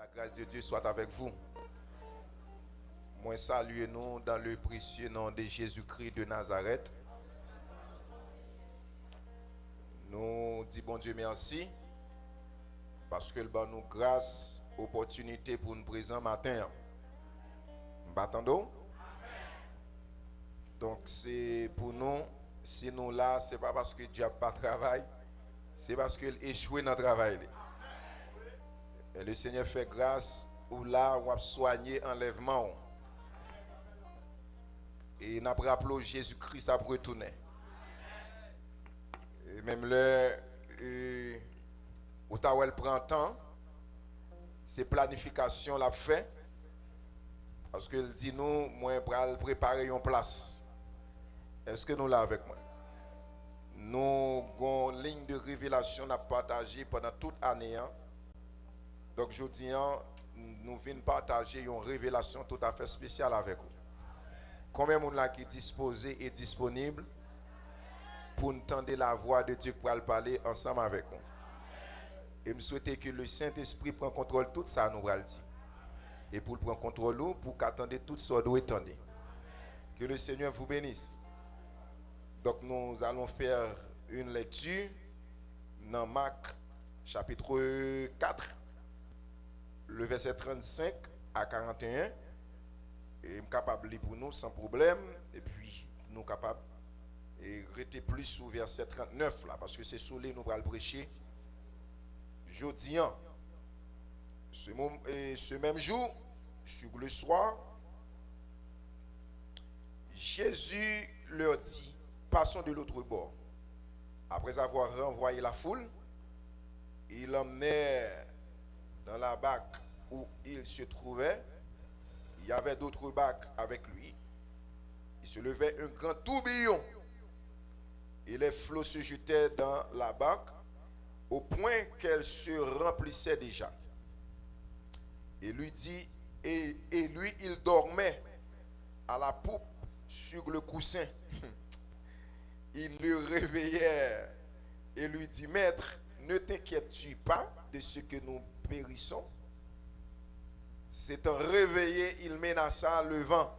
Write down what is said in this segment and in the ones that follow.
La grâce de Dieu soit avec vous. Moi, saluez-nous dans le précieux nom de Jésus-Christ de Nazareth. Nous disons bon Dieu merci parce que nous nous grâce, opportunité pour nous présenter matin. M'attendons? Donc c'est pour nous, si nous là, c'est pas parce que Dieu n'a pas travail, c'est parce qu'il échoué dans le travail. Et le Seigneur fait grâce ou là on a soigné enlèvement. Et n'a pas rappelé Jésus-Christ a retourné. Et même le où elle prend temps, c'est planification la fait. Parce qu'il dit nous, moi pour préparer une place. Est-ce que nous l'avons avec moi? Nous avons une ligne de révélation à partager pendant toute l'année. Donc je dis, nous venons partager une révélation tout à fait spéciale avec vous. Combien de gens qui est disposé et disponible pour entendre la voix de Dieu pour parler ensemble avec nous? Et je souhaite que le Saint-Esprit prenne contrôle de tout ça, nous allons dire. Et pour prendre contrôle, pour qu'attendez toutes sortes d'attendre. Que le Seigneur vous bénisse. Donc nous allons faire une lecture dans Marc chapitre 4, le verset 35 à 41. Et je suis capable de lire pour nous sans problème. Et puis nous sommes capables de rester plus sous verset 39 là, parce que c'est sous les nous allons prêcher. Jeudi, ce même jour, sur le soir, Jésus leur dit: passons de l'autre bord. Après avoir renvoyé la foule, il l'emmenait dans la barque où il se trouvait. Il y avait d'autres barques avec lui. Il se levait un grand tourbillon et les flots se jetaient dans la barque au point qu'elle se remplissait déjà. Et lui dit, et lui il dormait à la poupe sur le coussin. Il le réveillait et lui dit: Maître, ne t'inquiètes-tu pas de ce que nous périssons? S'étant réveillé, il menaça le vent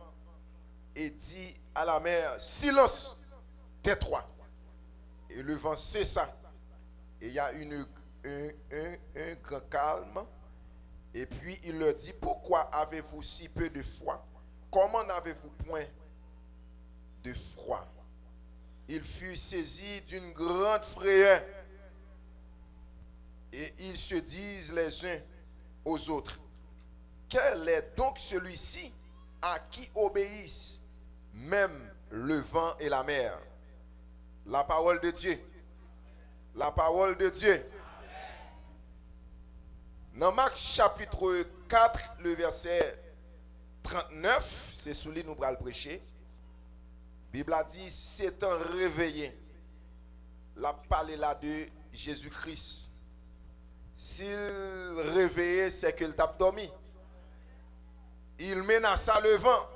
et dit à la mer: Silence, tais-toi. Et le vent cessa. Et il y a un grand calme. Et puis il leur dit: Pourquoi avez-vous si peu de foi? Comment n'avez-vous point de foi? Ils furent saisis d'une grande frayeur. Et ils se disent les uns aux autres: Quel est donc celui-ci à qui obéissent même le vent et la mer? La parole de Dieu. La parole de Dieu. Dans Marc chapitre 4, le verset 39, c'est sous lui nous allons prêcher. La Bible a dit: s'étant réveillé, la parole là de Jésus-Christ. S'il réveillé, c'est qu'il t'a dormi. Il menaça le vent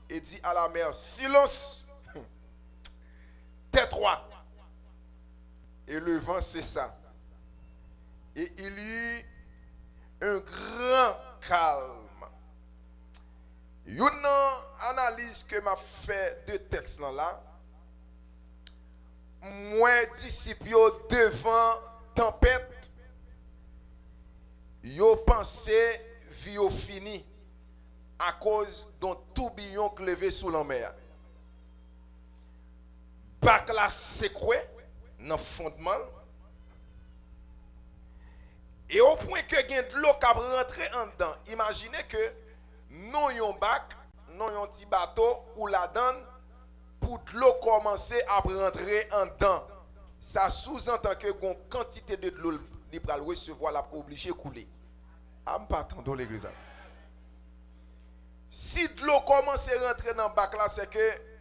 et dit à la mer: Silence, tais-toi. Et le vent cessa. Et il y eut un grand calme. Une analyse que m'a fait de texte là, moins disciples devant tempête, yo pensé vie au fini à cause d'un tourbillon clevé sous la mer. Bac la secoué dans fondement. Et au point que gen de l'eau qui rentré en dedans. Imaginez que nous yon bac, nous yon petit bateau ou la donne pour de l'eau commencer à rentrer en dedans. Ça sous-entend que gon quantité de l'eau li pral recevoir la obligé couler. Am pas attendre l'église. Si de l'eau commence à rentrer dans le bac là, c'est que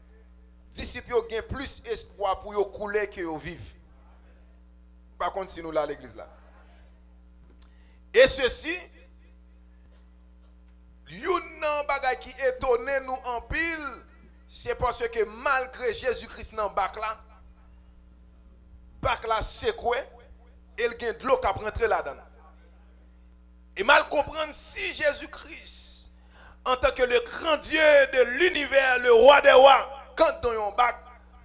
disciples ont plus espoir pour yo couler que yo vivre. Par contre, si nous là l'église là. Et ceci, yon bagay qui étonne nous en pile, c'est parce que malgré Jésus-Christ dans le bac là c'est quoi? Il y a de l'eau qui rentre là-dedans. Et mal comprendre si Jésus-Christ, en tant que le grand Dieu de l'univers, le roi des rois, quand dans un bac,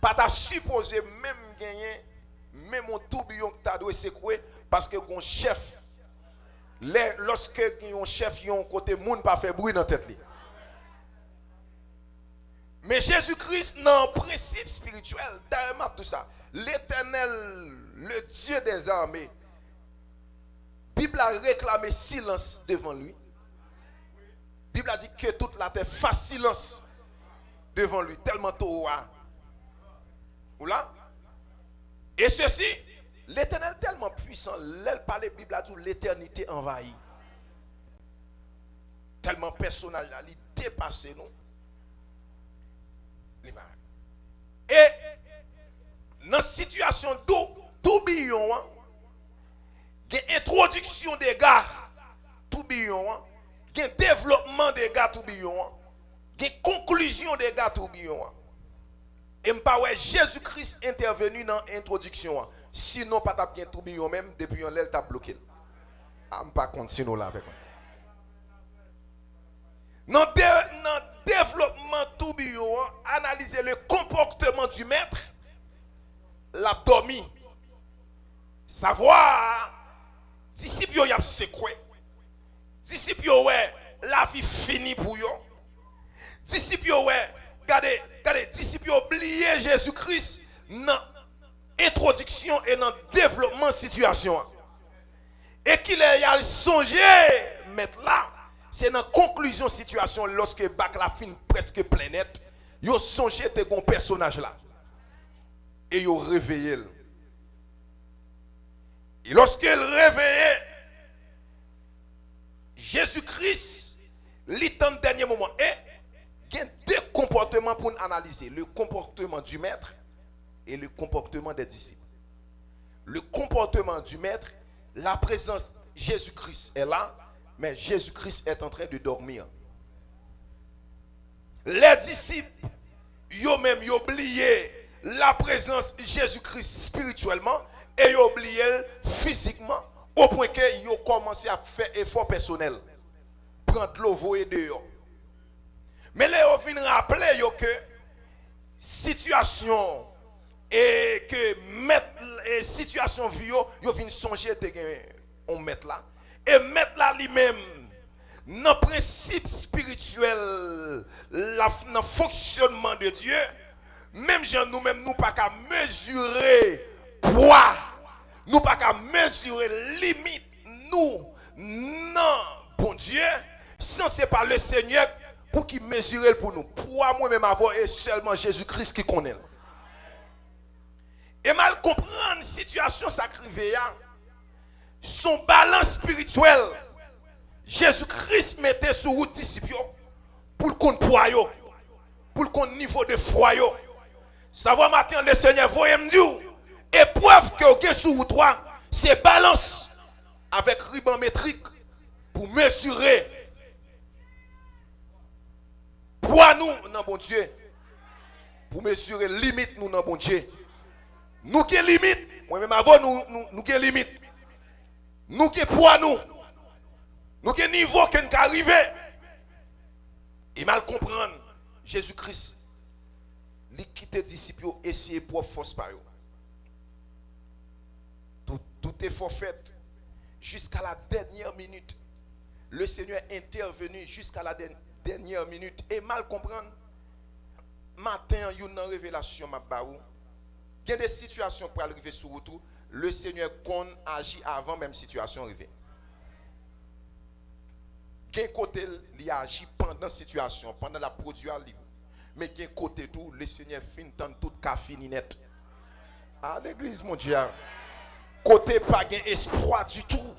pas ta supposé même gagner, même un tourbillon que tu as dû secouer, parce que ton chef, lorsque un chef, il y a un côté, monde pas fait bruit dans la tête. Mais Jésus-Christ, dans le principe spirituel, d'ailleurs, tout ça, l'Éternel, le Dieu des armées, la Bible a réclamé silence devant lui. La Bible a dit que toute la terre fasse silence devant lui, tellement tôt. Ou là? Et ceci, l'Éternel tellement puissant, l'aile par la Bible a dit l'éternité envahie. Tellement personnel, il dépasse nous. Et dans la situation tourbillon, il y a introduction des gars tourbillon, il y a développement des gars tourbillon, il y a conclusion des gars tourbillon. Et je ne Jésus-Christ intervenu dans l'introduction. Sinon, pas de bien tourbillon même, depuis un l'aile t'a bloqué. Je ne vais pas continuer là avec moi. Dans le développement tourbillon, analyser le comportement du maître, l'abdomen, savoir, disciples y a secoué, disciples ouais, la vie finie pour eux, disciples ouais, regardez, disciples oublié Jésus-Christ dans l'introduction et dans le développement de situation. Et qu'il ait songé, mettre là. C'est dans la conclusion de la situation, lorsque bac la fin presque plein net, ils ont songé de ce personnage là. Et ils ont réveillé. Et lorsqu'il réveillé, Jésus-Christ, lit dans le dernier moment. Et il y a deux comportements pour analyser. Le comportement du maître et le comportement des disciples. Le comportement du maître, la présence de Jésus-Christ est là. Mais Jésus-Christ est en train de dormir. Les disciples, ils ont même oublié la présence de Jésus-Christ spirituellement et ils ont oublié physiquement au point qu'ils ont commencé à faire effort personnel. Prendre l'eau, voyer dehors. Mais là, ils viennent rappeler que situation et que situation vie, ils viennent songer on met là. Et mettre là lui-même, dans le principe spirituel, dans le fonctionnement de Dieu, même gens nous-mêmes, nous pas qu'à mesurer poids, nous pas qu'à mesurer limite, nous, non, bon Dieu, sans c'est pas le Seigneur pour qu'il mesure pour nous. Poids moi-même avoir et seulement Jésus-Christ qui connaît. Et mal comprendre la situation sacrée, son balance spirituel, Jésus-Christ mettait sur route disciples pour le compte poids, pour le compte niveau de foi. Savoir matin le Seigneur, voyez me dire, épreuve que vous avez sur route, c'est balance avec ruban métrique pour mesurer poids nous dans bon Dieu, pour mesurer limite nous dans bon Dieu. Nous qui limite, moi-même avant nous qui limite. Nous qui poids nous qui niveau qui est arrivé. Et mal comprendre, Jésus-Christ, il quitte disciples et essayer pour force par eux. Tout est forfait jusqu'à la dernière minute. Le Seigneur est intervenu jusqu'à la dernière minute. Et mal comprendre, matin, il y a une révélation, il y a des situations pour arriver sur vous. Le Seigneur agit avant même situation arrivée. D'un côté, il agit pendant la situation, pendant la production. Mais d'un côté tout, le Seigneur finit dans toute cas fini net. À l'église, mon Dieu. Côté pas gain espoir du tout.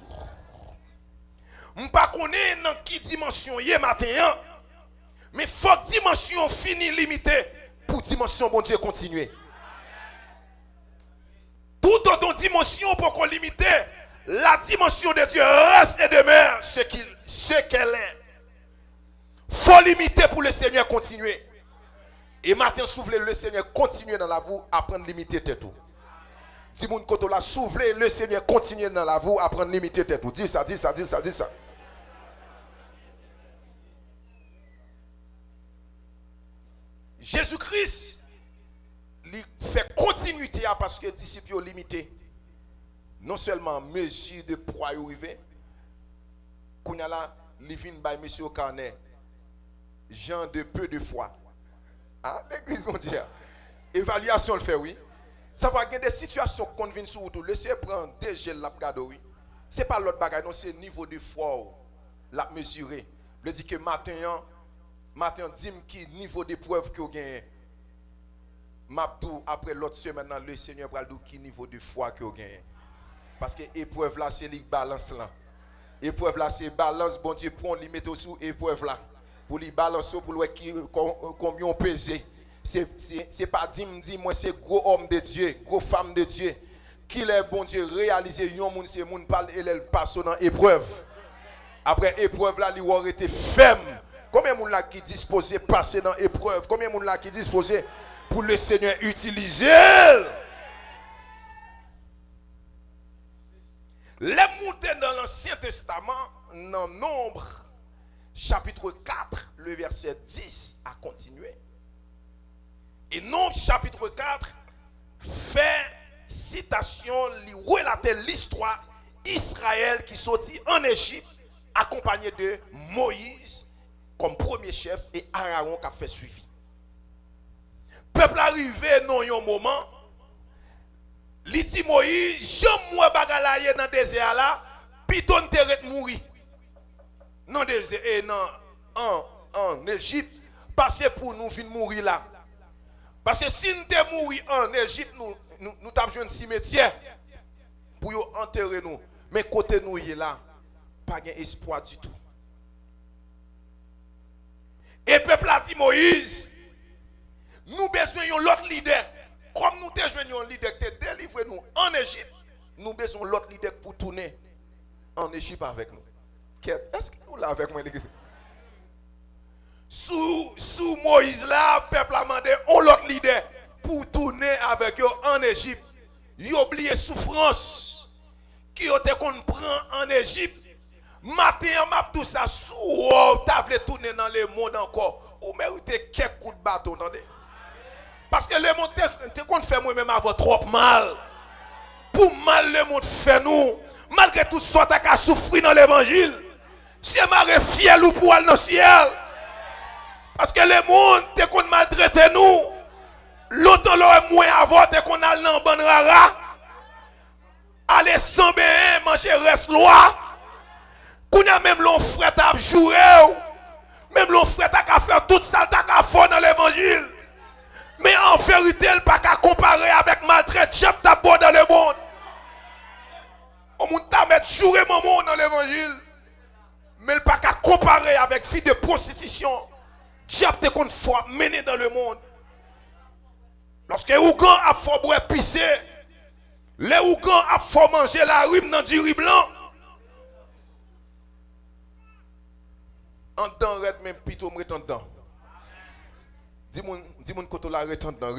Je ne sais pas dans quelle dimension hier matin. Mais faut dimension finie limitée pour dimension bon Dieu continuer. Tout autre dimension pour qu'on limite la dimension de Dieu reste et demeure ce qu'elle est. Faut limiter pour le Seigneur continuer. Et matin souffler le Seigneur continuer dans la vie à prendre limiter tout. Dis mon côté là souffler le Seigneur continuer dans la vie à prendre limiter tout. Dis ça. Jésus-Christ il fait continuité parce que les disciples sont limités. Non seulement mesure de poids arrivé, qu'on a là, il vient by monsieur Carnet, gens de peu de foi. Ah, l'église on dit. Évaluation le fait, oui. Ça va avoir des situations qu'on vient sur tout. Laissez prendre des gels la garde, oui. Ce n'est pas l'autre bagaille, non, c'est le niveau de foi la mesurer. Je dis que matin, dis qui niveau d'épreuve que vous gagnez. Après l'autre semaine, le Seigneur va dire qui niveau de foi que vous gagnez. Parce que l'épreuve là, c'est la balance là. L'épreuve là, c'est balance. Bon Dieu, prend, lui mettre sous l'épreuve là. Pour lui balancer, pour lui combien on pèse. C'est pas dis moi, c'est gros homme de Dieu, gros femme de Dieu. Qu'il est bon Dieu, réaliser, yon moun, c'est moun parle et elle passe dans l'épreuve. Après l'épreuve là, il aurait été ferme. Combien de monde là qui disposé passer dans l'épreuve? Combien de monde là qui disposé pour le Seigneur utiliser? Les montées dans l'Ancien Testament, dans Nombre, chapitre 4, le verset 10 a continué. Et Nombre, chapitre 4, fait citation, relater l'histoire d'Israël qui sortit en Égypte, accompagné de Moïse comme premier chef et Aaron qui a fait suivi. Peuple arrivé dans un moment, il dit Moïse, j'aime moi bagalaye dans le désert là, piton terre mourir. Dans le désert et en Égypte, parce pour nous venir mourir là. Parce que si nous te mourir en Égypte, nous avons besoin de cimetière pour enterrer nous. Mais côté nous là, pas d'espoir du tout. Et le peuple a dit Moïse, nous besoin de l'autre leader. Comme nous avons un leader qui te délivre nous en Égypte, nous besoin de l'autre leader pour tourner en Égypte avec nous. Est-ce que vous l'avez avec moi l'église? Sous Moïse là, le peuple a demandé un autre leader pour tourner avec eux en Égypte. Ils ont oublié souffrance qui ont été qu'on prend en Égypte. Matin, m'a tout ça sous t'as voulu tourner dans le monde encore. Ou méritez quelques coups de bateau, attendez. Parce que le monde te qu'on fait moi-même avant trop mal. Pour mal le monde fait nous. Malgré tout ça, t'as qu'à souffrir dans l'évangile. C'est marre fier ou pour aller dans le ciel. Parce que le monde te qu'on maltraite nous. L'autre l'aurait moins avant te qu'on a dans bon rara. Aller sans bien manger reste loi. Qu'on a même l'on frère t'a joué. Même l'on frère t'a faire toute ça t'a faire dans l'évangile. Mais en vérité, il pas qu'à comparer avec maltraite chef d'abord dans le monde. On monde t'a mettre jouer mon monde dans l'évangile. Mais il pas qu'à comparer avec fille de prostitution. Diable te qu'on faut mener dans le monde. Lorsque Ougan a fait boire pisser, les Ougan a fait manger la rime dans du riz blanc. En dedans, red même pito me retant dedans. Dis-moi que tu la retant dedans.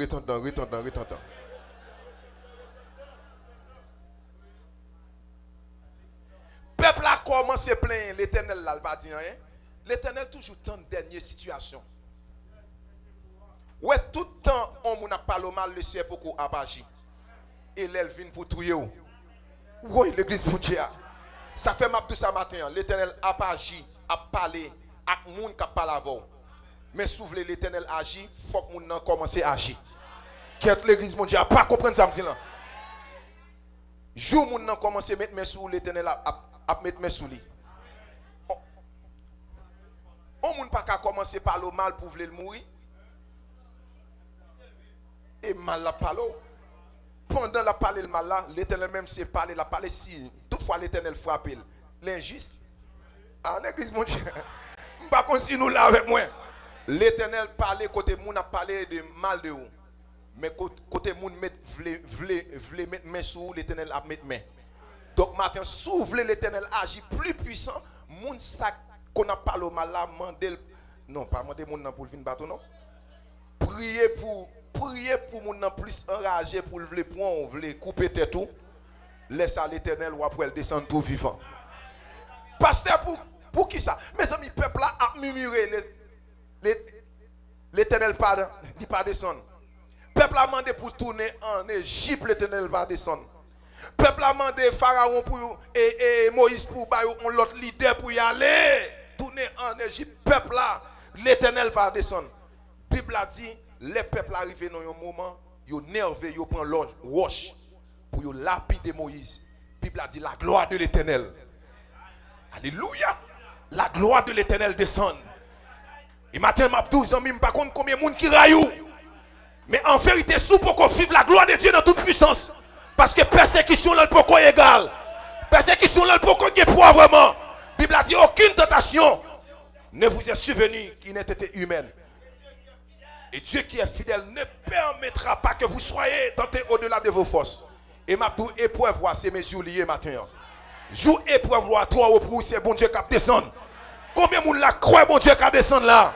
Peuple a commencé plein, l'éternel là, pas dit rien. L'éternel toujours dans la dernière situation. Ouais, tout le temps, on a parlé mal, le ciel pour qu'on agi. Et l'elle vient pour tuer. Oui, l'église pour Dieu. Ça fait ma tout ça matin. L'éternel a agi, a parlé, à moun qui parle avant. Mais si l'éternel agit, il faut que moun commence à agir. Qu'est-ce que l'église mondiale pas comprendre ça me dit là. Jour moun commence à mettre mes sous l'éternel à mettre mes sous lui. On moun pas qu'à commencer par le mal pour vouloir mourir. Et mal la parole. Pendant la parole le mal là, l'éternel même s'est parlé la parole si toutefois l'éternel frappe l'injuste. Ah l'église mon Dieu. Pas comme si nous là avec moi. L'éternel parlait côté moun a parlé de mal de vous. Mais côté moun vle mettre main sous l'éternel a mettre main. Donc matin s'ouvre l'éternel agit plus puissant, moun ça qu'on a parlé au mal là mandel non pas mandé moun nan pour venir bateau non. Priez pour moun nan plus enragé pour le prendre, vle couper tête tout. Laisse à l'éternel ou après descendre tout vivant. Pasteur pour qui ça? Mes amis peuple là a murmuré l'Éternel pas descendre. Peuple a demandé pour tourner en Égypte, l'Éternel va descendre. Peuple a demandé Pharaon pour et Moïse pour un l'autre leader pour y aller. Tourner en Égypte, peuple là, l'Éternel va descendre. Bible a dit, les peuples arrivent dans un moment, ils nerveux, ils prennent l'orge, roche pour lapider Moïse. Bible a dit la gloire de l'Éternel. Alléluia. La gloire de l'Éternel descend. Et maintenant, m'a 12 ans, par contre, combien de monde qui raillou. Mais en vérité, sous pour qu'on vive la gloire de Dieu dans toute puissance. Parce que persécution là pour qu'on égal. Persécution là pour qu'on ait poids vraiment. Bible a dit aucune tentation ne vous est survenue qui n'ait été humaine. Et Dieu qui est fidèle ne permettra pas que vous soyez tentés au-delà de vos forces. Et ma pour épreuve, c'est mes jours liés maintenant. Jour épreuve, toi au pour c'est bon Dieu qui descend. Combien de monde la croit bon Dieu qui descend là?